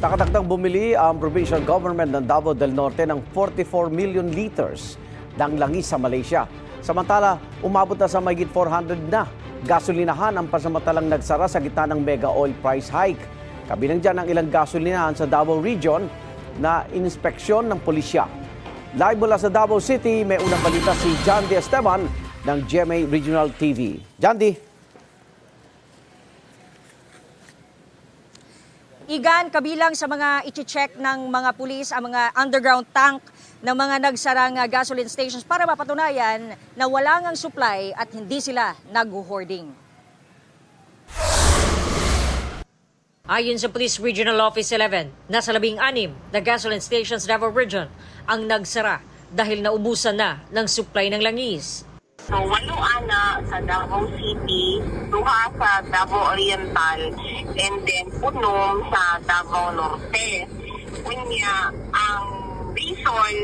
Nakatakdang bumili ang provincial government ng Davao del Norte ng 44 million liters ng langis sa Malaysia. Samantala, umabot na sa mahigit 400 na gasolinahan ang pasamantalang nagsara sa gitna ng mega oil price hike. Kabilang dyan ang ilang gasolinahan sa Davao Region na inspeksyon ng pulisya. Live mula sa Davao City, may unang balita si John D. Esteban ng GMA Regional TV. John D. Igan, kabilang sa mga ichi-check ng mga pulis ang mga underground tank ng mga nagsarang gasoline stations para mapatunayan na wala ngang supply at hindi sila nag-hoarding. Ayon sa Police Regional Office 11, nasa 16 na gasoline stations Davao Region ang nagsara dahil naubusan na ng supply ng langis. So, 8 ana sa Davao City, 2 sa Davao Oriental, and then punom sa Davao Norte. Kunya, ang reason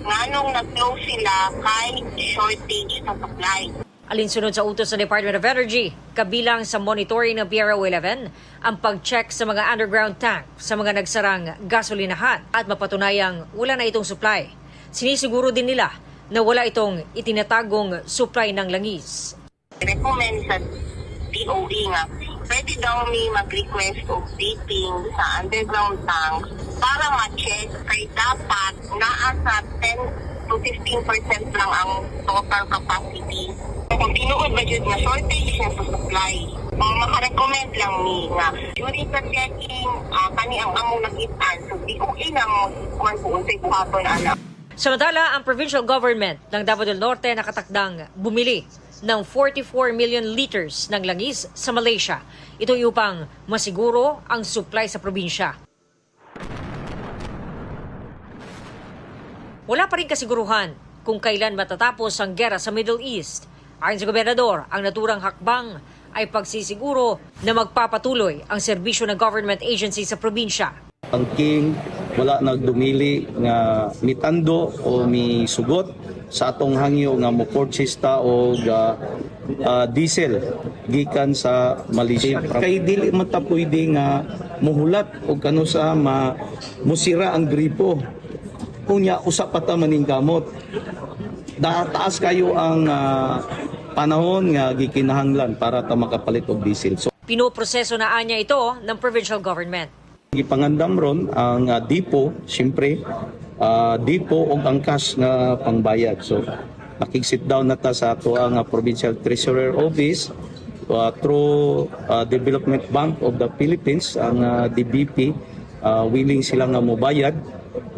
nga nung nag-close sila kay shortage sa supply. Alinsunod sa utos sa Department of Energy, kabilang sa monitoring ng PRO 11, ang pag-check sa mga underground tank sa mga nagsarang gasolinahan at mapatunayang wala na itong supply. Sinisiguro din nila na wala itong itinatagong supply ng langis. Recommend sa DOE nga, pwede daw may mag-request of dating sa underground tanks para ma-check kay dapat naa sa 10 to 15% lang ang total capacity. Kung tinuod ba dyan na shortage na sa supply, makarecommend lang ni nga during sa checking, kani ang among nagitan, so DOE na mo kung unsay buhaton anak. Samantala, ang provincial government ng Davao del Norte nakatakdang bumili ng 44 million liters ng langis sa Malaysia. Ito upang masiguro ang supply sa probinsya. Wala pa rin kasiguruhan kung kailan matatapos ang gera sa Middle East. Ayon sa gobernador, ang naturang hakbang ay pagsisiguro na magpapatuloy ang serbisyo ng government agency sa probinsya. Ang king wala nagdumili nga mitando o misugot sa atong hangyo nga mo purchase ta og diesel gikan sa Malaysia. Kay dili man ta pwede nga muhulat og kano sa musira ang gripo. Kunya usa pa ta maning gamot. Taas kayo ang panahon nga gikinahanglan para ta makapalit og diesel. So, pinoproseso na anya ito ng provincial government. Gipangandam ron ang depo, siyempre, depo o ang cash na pangbayad. So, nakig-sit down na ta sa ato ang Provincial Treasurer Office through Development Bank of the Philippines, ang DBP, willing sila nga mobayad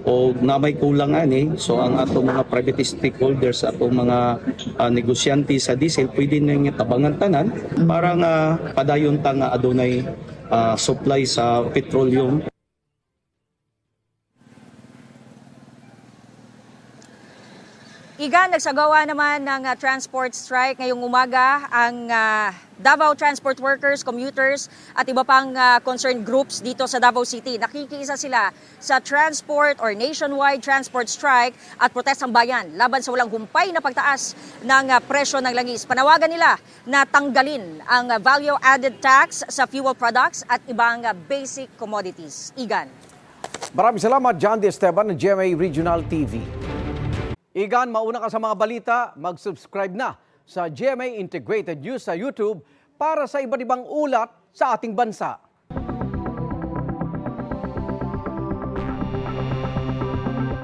o na may kulang ani. So, ang ato mga private stakeholders, ato mga negosyante sa diesel, pwede nang tabangan tanan para nga padayon ta nga adunay supply sa petroleum. Igan, nagsagawa naman ng transport strike ngayong umaga ang Davao Transport Workers, commuters at iba pang concerned groups dito sa Davao City. Nakikiisa sila sa transport or nationwide transport strike at protestang bayan laban sa walang humpay na pagtaas ng presyo ng langis. Panawagan nila na tanggalin ang value-added tax sa fuel products at ibang basic commodities. Igan. Maraming salamat, John D. Esteban ng GMA Regional TV. Igan, mauna ka sa mga balita, mag-subscribe na sa GMA Integrated News sa YouTube para sa iba't ibang ulat sa ating bansa.